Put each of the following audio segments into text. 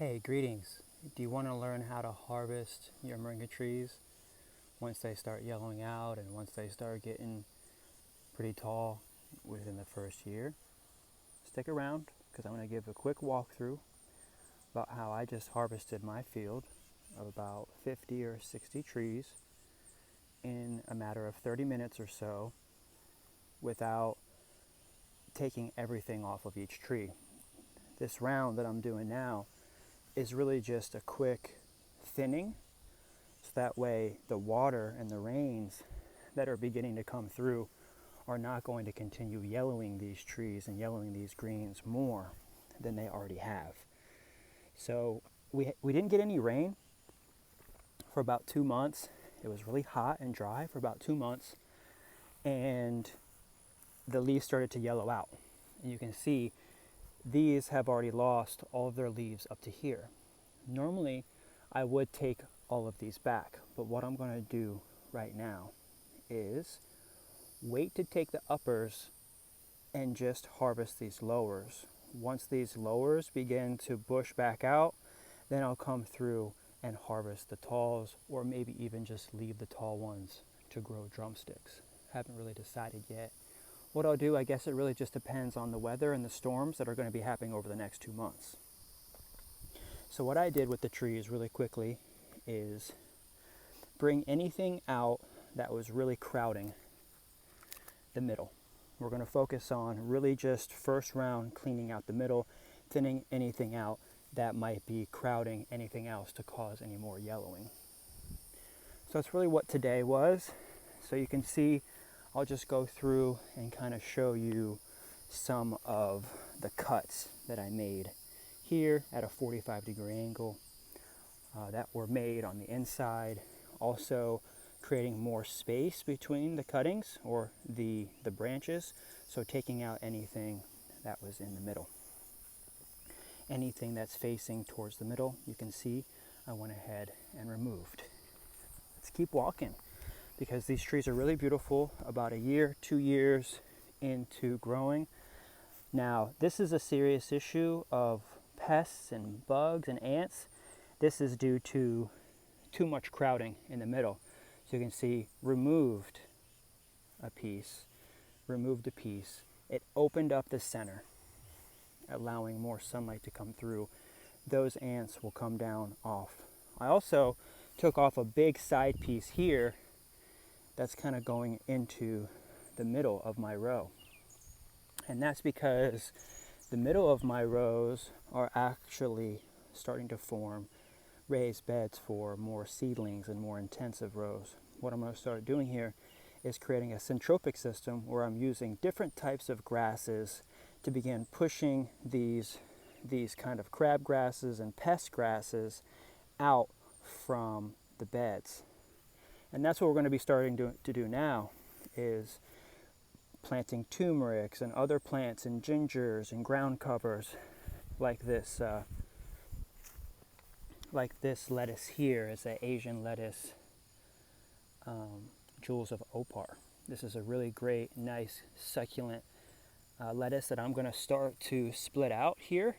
Hey, greetings. Do you want to learn how to harvest your moringa trees once they start yellowing out and once they start getting pretty tall within the first year? Stick around because I'm going to give a quick walkthrough about how I just harvested my field of about 50 or 60 trees in a matter of 30 minutes or so without taking everything off of each tree. This round that I'm doing now is really just a quick thinning, so that way the water and the rains that are beginning to come through are not going to continue yellowing these trees and yellowing these greens more than they already have. So we didn't get any rain for about 2 months. It was really hot and dry for about 2 months, and the leaves started to yellow out. And you can see these have already lost all of their leaves up to here. Normally, I would take all of these back, but what I'm going to do right now is wait to take the uppers and just harvest these lowers. Once these lowers begin to bush back out, then I'll come through and harvest the talls, or maybe even just leave the tall ones to grow drumsticks. Haven't really decided yet. What I'll do, I guess it really just depends on the weather and the storms that are going to be happening over the next 2 months. So what I did with the trees really quickly is bring anything out that was really crowding the middle. We're going to focus on really just first round cleaning out the middle, thinning anything out that might be crowding anything else to cause any more yellowing. So that's really what today was. So you can see I'll just go through and kind of show you some of the cuts that I made here at a 45-degree angle that were made on the inside. Also creating more space between the cuttings or the branches, so taking out anything that was in the middle. Anything that's facing towards the middle, you can see I went ahead and removed. Let's keep walking, because these trees are really beautiful about a year, 2 years into growing. Now, this is a serious issue of pests and bugs and ants. This is due to too much crowding in the middle. So you can see removed a piece, It opened up the center, allowing more sunlight to come through. Those ants will come down off. I also took off a big side piece here that's kind of going into the middle of my row. And that's because the middle of my rows are actually starting to form raised beds for more seedlings and more intensive rows. What I'm going to start doing here is creating a syntropic system where I'm using different types of grasses to begin pushing these kind of crab grasses and pest grasses out from the beds. And that's what we're going to be starting to do now, is planting turmerics and other plants and gingers and ground covers like this lettuce here is an Asian lettuce, Jewels of Opar. This is a really great, nice, succulent lettuce that I'm going to start to split out here,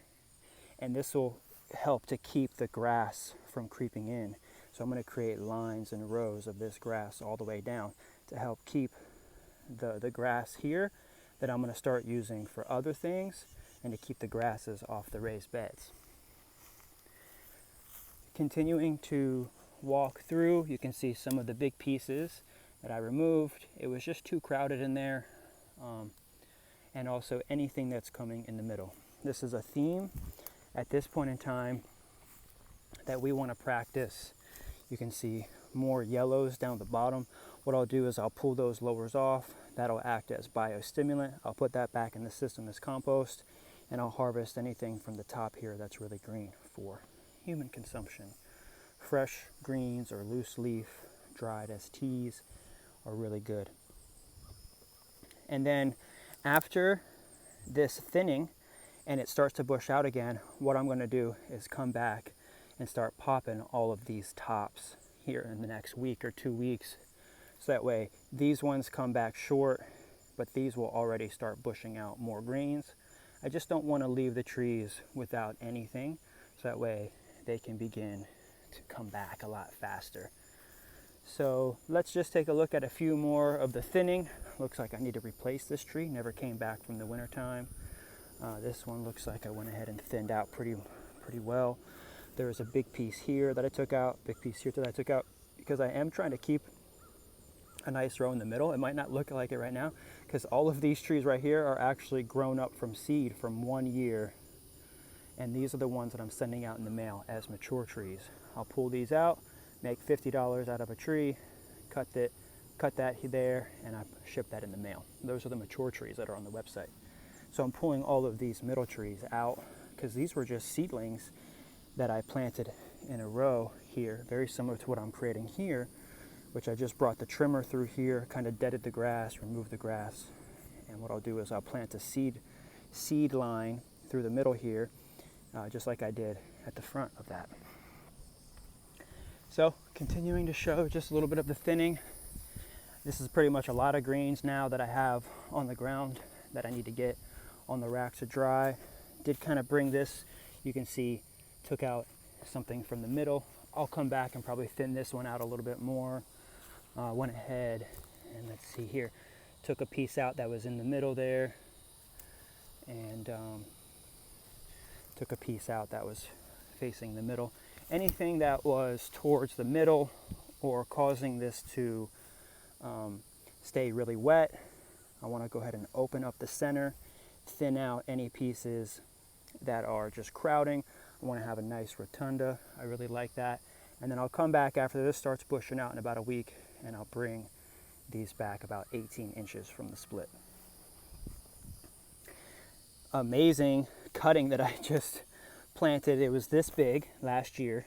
and this will help to keep the grass from creeping in. So I'm going to create lines and rows of this grass all the way down to help keep the grass here that I'm going to start using for other things, and to keep the grasses off the raised beds. Continuing to walk through, you can see some of the big pieces that I removed. It was just too crowded in there, and also anything that's coming in the middle. This is a theme at this point in time that we want to practice. You can see more yellows down the bottom. What I'll do is I'll pull those lowers off. That'll act as biostimulant. I'll put that back in the system as compost, and I'll harvest anything from the top here that's really green for human consumption. Fresh greens or loose leaf, dried as teas, are really good. And then after this thinning and it starts to bush out again, what I'm going to do is come back and start popping all of these tops here in the next week or 2 weeks. So that way these ones come back short, but these will already start bushing out more greens. I just don't want to leave the trees without anything. so that way they can begin to come back a lot faster. So let's just take a look at a few more of the thinning. Looks like I need to replace this tree. Never came back from the winter time. This one looks like I went ahead and thinned out pretty well. There was a big piece here that I took out, big piece here that I took out, because I am trying to keep a nice row in the middle. It might not look like it right now because all of these trees right here are actually grown up from seed from 1 year, and these are the ones that I'm sending out in the mail as mature trees. I'll pull these out, make $50 out of a tree, cut that there, and I ship that in the mail. Those are the mature trees that are on the website. So I'm pulling all of these middle trees out because these were just seedlings that I planted in a row here, very similar to what I'm creating here, which I just brought the trimmer through here, kind of deaded the grass, removed the grass. And what I'll do is I'll plant a seed line through the middle here, just like I did at the front of that. So continuing to show just a little bit of the thinning. This is pretty much a lot of greens now that I have on the ground that I need to get on the rack to dry. Did kind of bring this, you can see, took out something from the middle. I'll come back and probably thin this one out a little bit more. Went ahead and let's see here, took a piece out that was in the middle there, and took a piece out that was facing the middle. Anything that was towards the middle or causing this to stay really wet, I want to go ahead and open up the center, thin out any pieces that are just crowding. I want to have a nice rotunda. I really like that. And then I'll come back after this starts bushing out in about a week, and I'll bring these back about 18 inches from the split. Amazing cutting that I just planted. It was this big last year,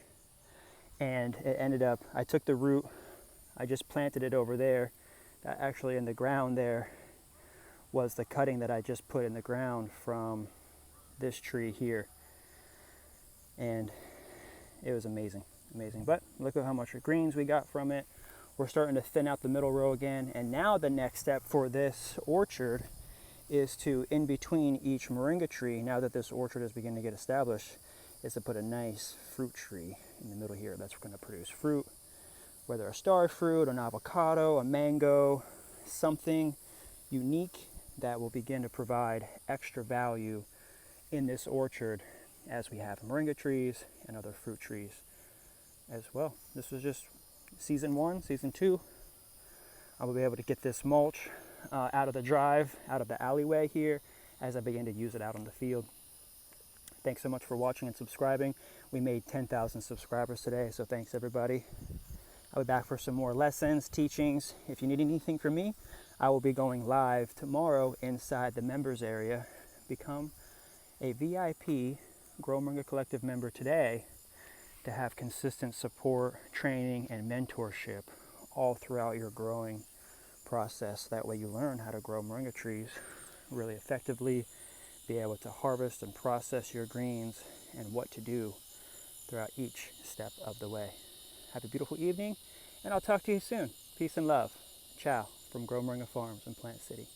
and it ended up, I took the root, I just planted it over there. That actually in the ground there was the cutting that I just put in the ground from this tree here. And it was amazing. But look at how much greens we got from it. We're starting to thin out the middle row again. And now the next step for this orchard is to, in between each moringa tree, now that this orchard is beginning to get established, is to put a nice fruit tree in the middle here that's going to produce fruit, whether a star fruit, an avocado, a mango, something unique that will begin to provide extra value in this orchard as we have moringa trees and other fruit trees as well. This was just season 1. Season 2, I will be able to get this mulch out of the drive, out of the alleyway here, as I begin to use it out on the field. Thanks so much for watching and subscribing. We made 10,000 subscribers today, so thanks everybody. I'll be back for some more lessons, teachings. If you need anything from me, I will be going live tomorrow inside the members area. Become a VIP Grow Moringa Collective member today to have consistent support, training, and mentorship all throughout your growing process. That way you learn how to grow moringa trees really effectively, be able to harvest and process your greens, and what to do throughout each step of the way. Have a beautiful evening, and I'll talk to you soon. Peace and love. Ciao from Grow Moringa Farms in Plant City.